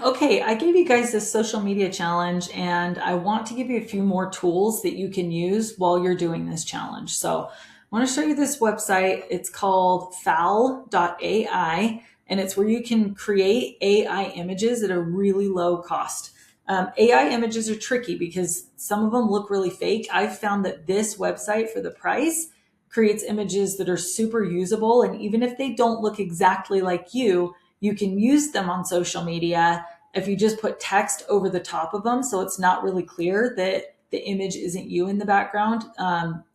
Okay, I gave you guys this social media challenge and I want to give you a few more tools that you can use while you're doing this challenge. So I want to show you this website. It's called fowl.ai and it's where you can create AI images at a really low cost. AI images are tricky because some of them look really fake. I've found that this website for the price creates images that are super usable. And even if they don't look exactly like you can use them on social media if you just put text over the top of them. So it's not really clear that the image isn't you in the background.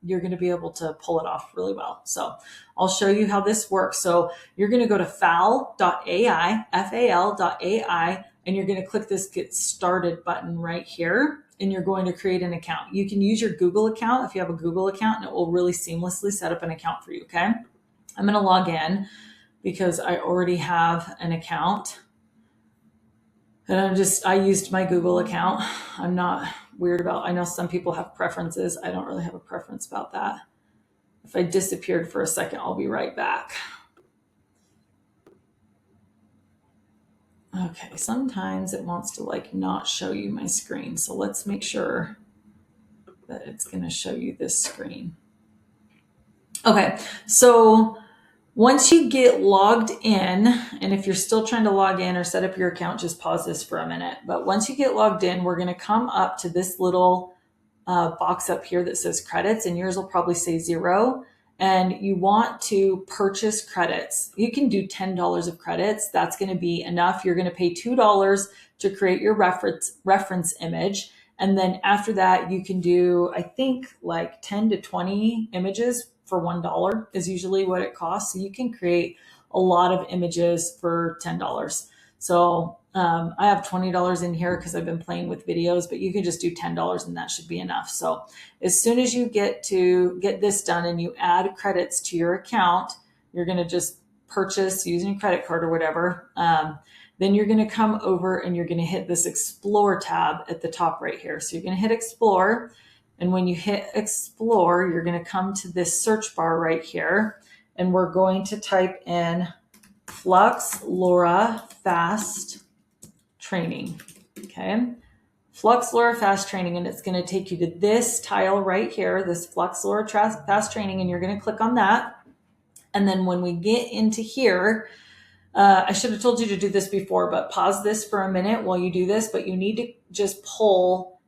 You're going to be able to pull it off really well. So I'll show you how this works. So you're going to go to fowl.ai, FAL.ai, and you're going to click this get started button right here. And you're going to create an account. You can use your Google account if you have a Google account, and it will really seamlessly set up an account for you. Okay. I'm going to log in because I already have an account. And I used my Google account. I'm not weird about, I know some people have preferences. I don't really have a preference about that. If I disappeared for a second, I'll be right back. Okay, sometimes it wants to like not show you my screen. So let's make sure that it's going to show you this screen. Okay, so once you get logged in, and if you're still trying to log in or set up your account, just pause this for a minute. But once you get logged in, we're going to come up to this little box up here that says credits, and yours will probably say 0. And you want to purchase credits. You can do $10 of credits. That's going to be enough. You're going to pay $2 to create your reference image. And then after that, you can do, I think, like 10 to 20 images for $1 is usually what it costs. So you can create a lot of images for $10. So I have $20 in here because I've been playing with videos, but you can just do $10 and that should be enough. So as soon as you get this done and you add credits to your account, you're going to just purchase using a credit card or whatever. Then you're going to come over and you're going to hit this Explore tab at the top right here. So you're going to hit Explore. And when you hit Explore, you're going to come to this search bar right here. And we're going to type in Flux Laura Fast Training. Okay. Flux Laura Fast Training. And it's going to take you to this tile right here, this Flux Laura Fast Training. And you're going to click on that. And then when we get into here, I should have told you to do this before, but pause this for a minute while you do this. But you need to just pull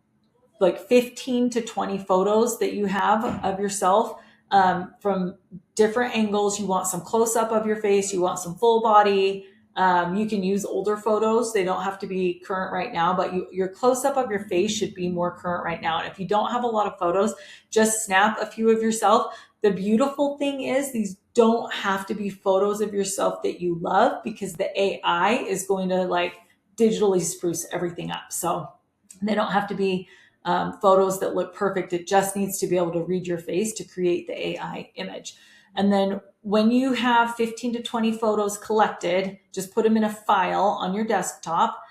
like 15 to 20 photos that you have of yourself from different angles. You want some close up of your face. You want some full body. You can use older photos. They don't have to be current right now, but your close up of your face should be more current right now. And if you don't have a lot of photos, just snap a few of yourself. The beautiful thing is these don't have to be photos of yourself that you love because the AI is going to like digitally spruce everything up. So they don't have to be photos that look perfect. It just needs to be able to read your face to create the AI image. And then when you have 15 to 20 photos collected, just put them in a file on your desktop.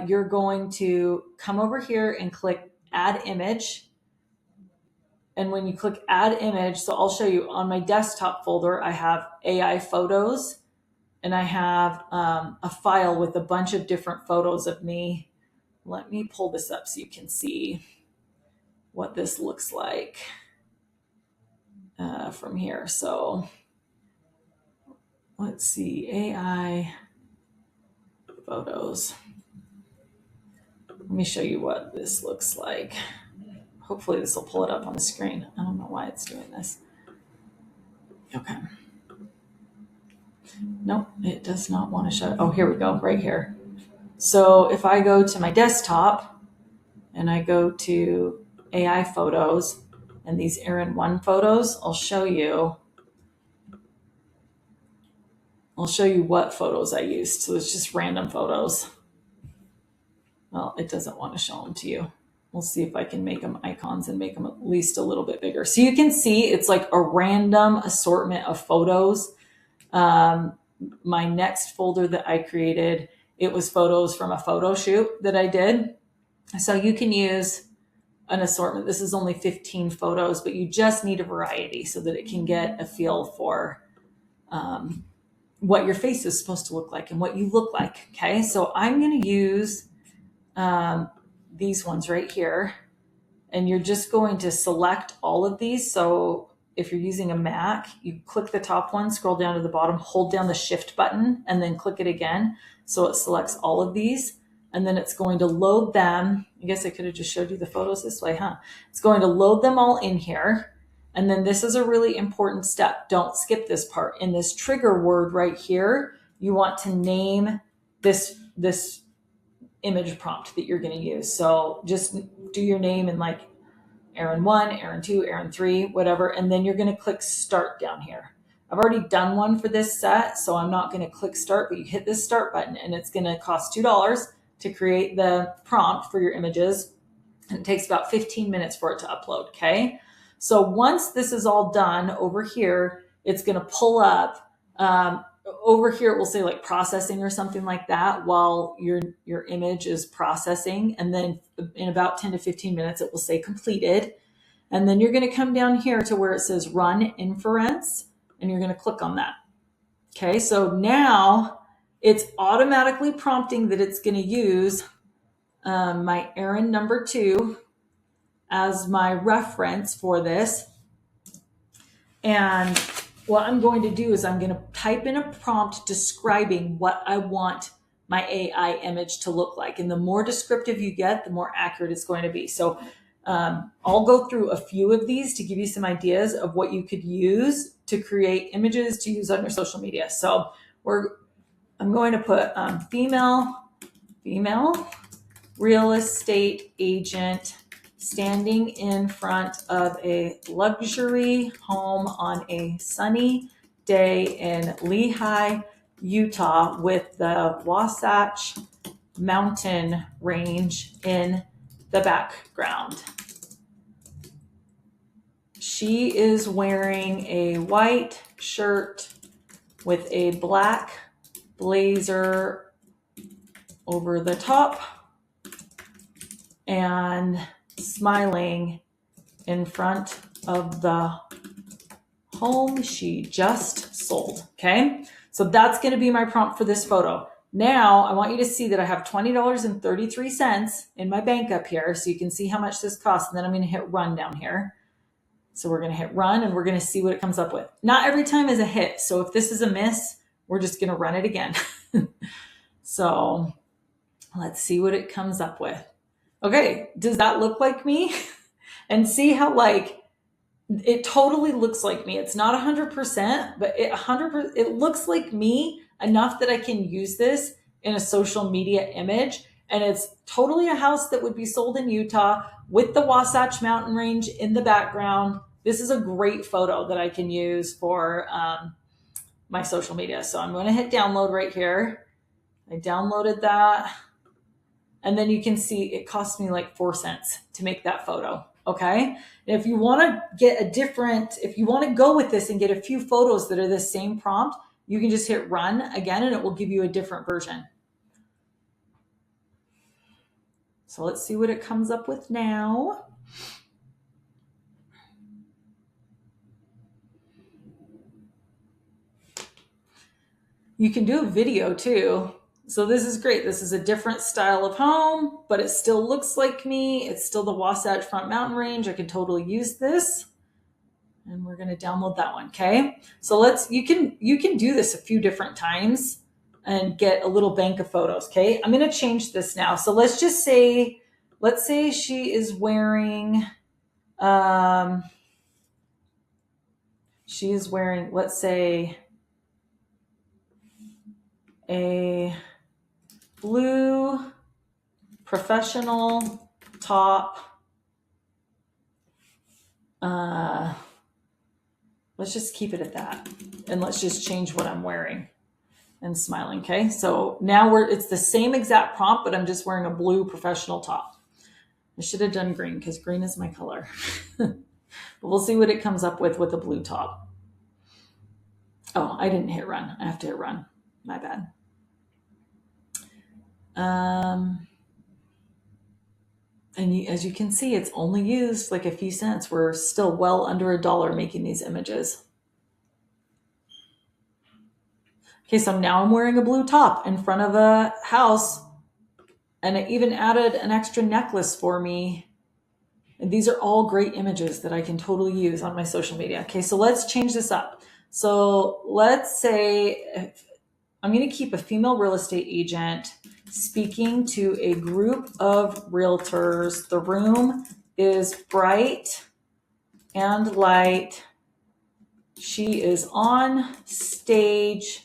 You're going to come over here and click Add Image. And when you click Add Image, so I'll show you on my desktop folder, I have AI photos and I have a file with a bunch of different photos of me. Let me pull this up so you can see what this looks like from here. So let's see, AI photos. Let me show you what this looks like. Hopefully this will pull it up on the screen. I don't know why it's doing this. Okay. Nope, it does not want to show. Oh, here we go, right here. So if I go to my desktop and I go to AI photos and these Erin 1 photos, I'll show you what photos I used. So it's just random photos. Well, it doesn't want to show them to you. We'll see if I can make them icons and make them at least a little bit bigger. So you can see it's like a random assortment of photos. My next folder that I created, it was photos from a photo shoot that I did. So you can use an assortment. This is only 15 photos, but you just need a variety so that it can get a feel for what your face is supposed to look like and what you look like. Okay, so I'm going to use these ones right here, and you're just going to select all of these. So if you're using a Mac, you click the top one, scroll down to the bottom, hold down the shift button, and then click it again. So it selects all of these, and then it's going to load them. I guess I could have just showed you the photos this way, huh? It's going to load them all in here. And then this is a really important step. Don't skip this part. In this trigger word right here, you want to name this image prompt that you're going to use. So just do your name in like Erin 1, Erin 2, Erin 3, whatever. And then you're going to click start down here. I've already done one for this set, so I'm not going to click start, but you hit this start button and it's going to cost $2 to create the prompt for your images. And it takes about 15 minutes for it to upload. Okay. So once this is all done over here, it's going to pull up, over here it will say like processing or something like that while your image is processing, and then in about 10 to 15 minutes it will say completed. And then you're going to come down here to where it says run inference, and you're going to click on that. Okay, so now it's automatically prompting that it's going to use my Erin number 2 as my reference for this. And what I'm going to do is I'm going to type in a prompt describing what I want my AI image to look like. And the more descriptive you get, the more accurate it's going to be. So I'll go through a few of these to give you some ideas of what you could use to create images to use on your social media. So I'm going to put female real estate agent standing in front of a luxury home on a sunny day in Lehi, Utah, with the Wasatch Mountain Range in the background. She is wearing a white shirt with a black blazer over the top and smiling in front of the home she just sold. Okay, so that's going to be my prompt for this photo. Now I want you to see that I have $20.33 in my bank up here, so you can see how much this costs. And then I'm going to hit run down here. So we're going to hit run and we're going to see what it comes up with. Not every time is a hit. So if this is a miss, we're just going to run it again. So let's see what it comes up with. Okay, does that look like me? And see how like it totally looks like me. It's not 100%, but it looks like me enough that I can use this in a social media image. And it's totally a house that would be sold in Utah with the Wasatch Mountain Range in the background. This is a great photo that I can use for my social media. So I'm going to hit download right here. I downloaded that. And then you can see it cost me like 4 cents to make that photo. Okay. And if you want to get if you want to go with this and get a few photos that are the same prompt, you can just hit run again and it will give you a different version. So let's see what it comes up with now. You can do a video too. So this is great. This is a different style of home, but it still looks like me. It's still the Wasatch Front Mountain Range. I can totally use this. And we're going to download that one. Okay. So you can do this a few different times and get a little bank of photos. Okay. I'm going to change this now. So let's say she is wearing, let's say a blue professional top. Let's just keep it at that. And let's just change what I'm wearing and smiling. Okay. So now it's the same exact prompt, but I'm just wearing a blue professional top. I should have done green because green is my color. But we'll see what it comes up with a blue top. Oh, I didn't hit run. I have to hit run. My bad. And as you can see, it's only used like a few cents. We're still well under $1 making these images. Okay, so now I'm wearing a blue top in front of a house, and it even added an extra necklace for me. And these are all great images that I can totally use on my social media. Okay, so let's change this up. So let's say I'm going to keep a female real estate agent speaking to a group of realtors. The room is bright and light. She is on stage.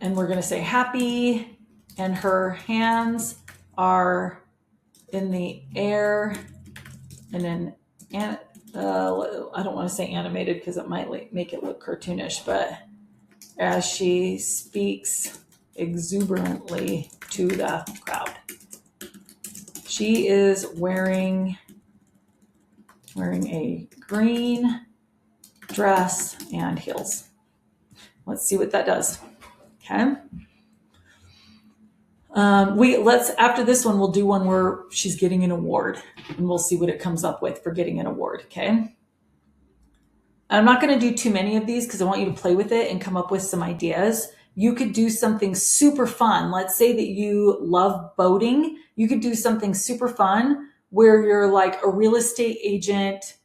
And we're going to say happy, and her hands are in the air, and then I don't want to say animated because it might make it look cartoonish, but as she speaks exuberantly to the crowd. She is wearing a green dress and heels. Let's see what that does. Okay. After this one, we'll do one where she's getting an award, and we'll see what it comes up with for getting an award. Okay. I'm not going to do too many of these because I want you to play with it and come up with some ideas. You could do something super fun. Let's say that you love boating. You could do something super fun where you're like a real estate agent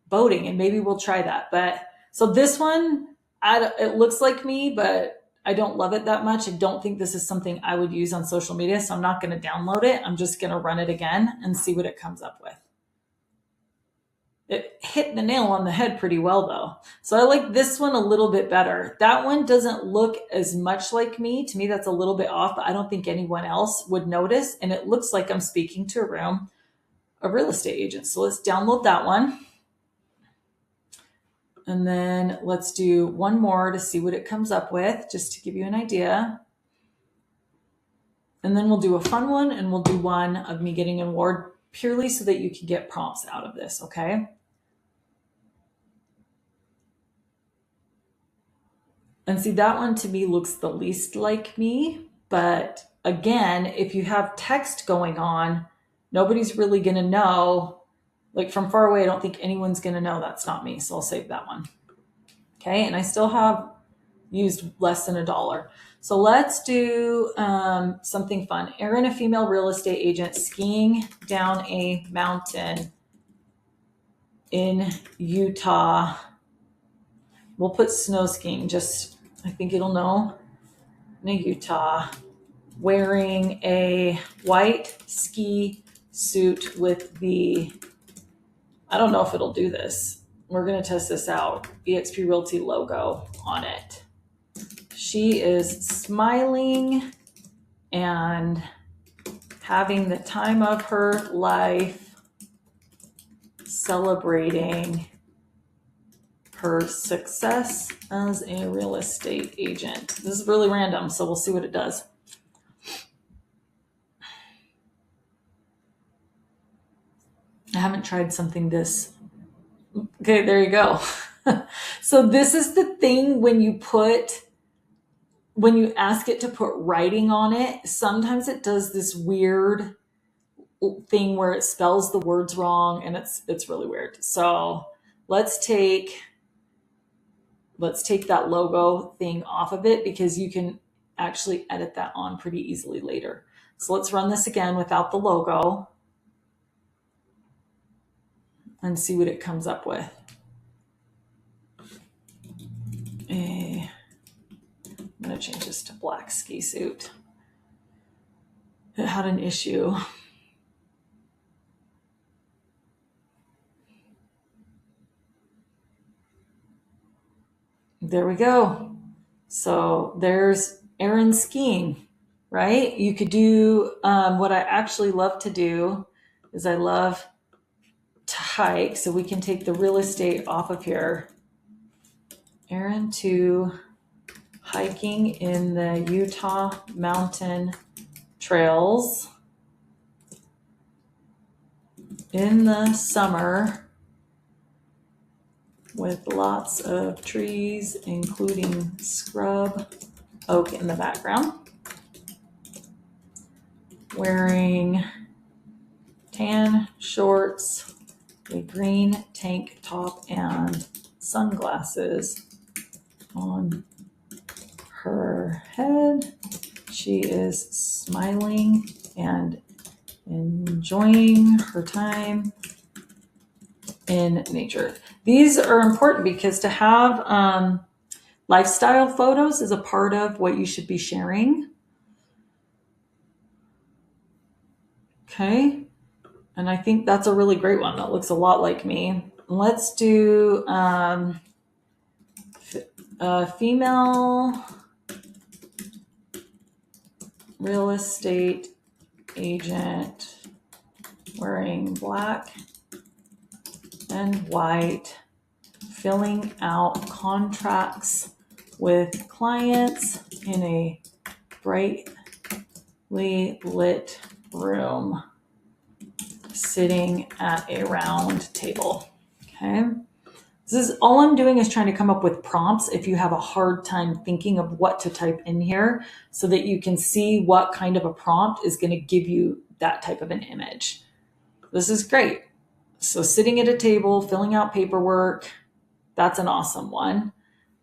boating, and maybe we'll try that. But so this one, it looks like me, but I don't love it that much. I don't think this is something I would use on social media, so I'm not going to download it. I'm just going to run it again and see what it comes up with. It hit the nail on the head pretty well though. So I like this one a little bit better. That one doesn't look as much like me. To me, that's a little bit off, but I don't think anyone else would notice. And it looks like I'm speaking to a room of real estate agents. So let's download that one. And then let's do one more to see what it comes up with, just to give you an idea. And then we'll do a fun one, and we'll do one of me getting an award purely so that you can get prompts out of this, okay? And see, that one to me looks the least like me. But again, if you have text going on, nobody's really going to know. Like from far away, I don't think anyone's going to know that's not me. So I'll save that one. Okay. And I still have used less than $1. So let's do something fun. Erin, a female real estate agent, skiing down a mountain in Utah. We'll put snow skiing, I think it'll know, in Utah, wearing a white ski suit with I don't know if it'll do this. We're going to test this out. eXp Realty logo on it. She is smiling and having the time of her life, celebrating her success as a real estate agent. This is really random, so we'll see what it does. I haven't tried something this. Okay, there you go. So this is the thing when you ask it to put writing on it, sometimes it does this weird thing where it spells the words wrong, and it's really weird. So let's take that logo thing off of it, because you can actually edit that on pretty easily later. So let's run this again without the logo and see what it comes up with. I'm going to change this to black ski suit. It had an issue. There we go. So there's Erin skiing, right? You could do what I actually love to do is I love to hike. So we can take the real estate off of here. Erin to hiking in the Utah mountain trails in the summer with lots of trees, including scrub oak in the background. Wearing tan shorts a green tank top and sunglasses on her head. She is smiling and enjoying her time in nature. These are important because to have lifestyle photos is a part of what you should be sharing. Okay. And I think that's a really great one. That looks a lot like me. Let's do female real estate agent wearing black and white, filling out contracts with clients in a brightly lit room, sitting at a round table. Okay. This is all I'm doing is trying to come up with prompts if you have a hard time thinking of what to type in here so that you can see what kind of a prompt is going to give you that type of an image. This is great. So sitting at a table, filling out paperwork, that's an awesome one.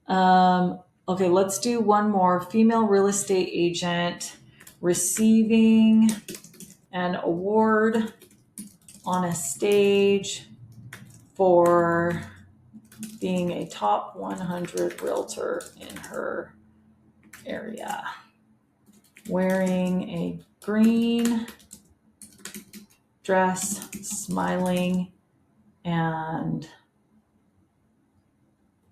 Okay, let's do one more. Female real estate agent receiving an award on a stage for being a top 100 realtor in her area. Wearing a green dress, smiling, and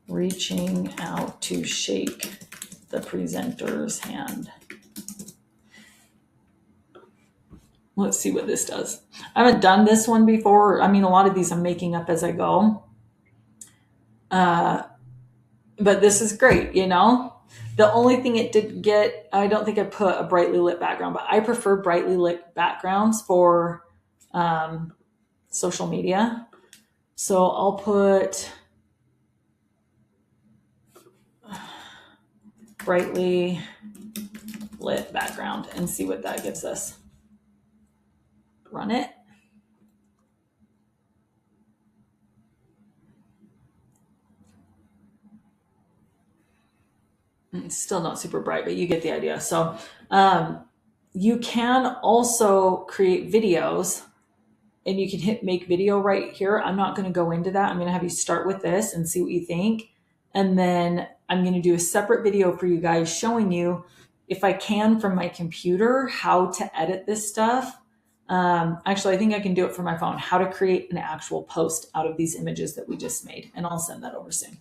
reaching out to shake the presenter's hand. Let's see what this does. I haven't done this one before. I mean, a lot of these I'm making up as I go. But this is great, you know? The only thing it didn't get, I don't think I put a brightly lit background, but I prefer brightly lit backgrounds for social media. So I'll put brightly lit background and see what that gives us. Run it. It's still not super bright, but you get the idea. So you can also create videos, and you can hit make video right here. I'm not going to go into that. I'm going to have you start with this and see what you think. And then I'm going to do a separate video for you guys showing you, if I can from my computer, how to edit this stuff. Actually, I think I can do it from my phone, how to create an actual post out of these images that we just made. And I'll send that over soon.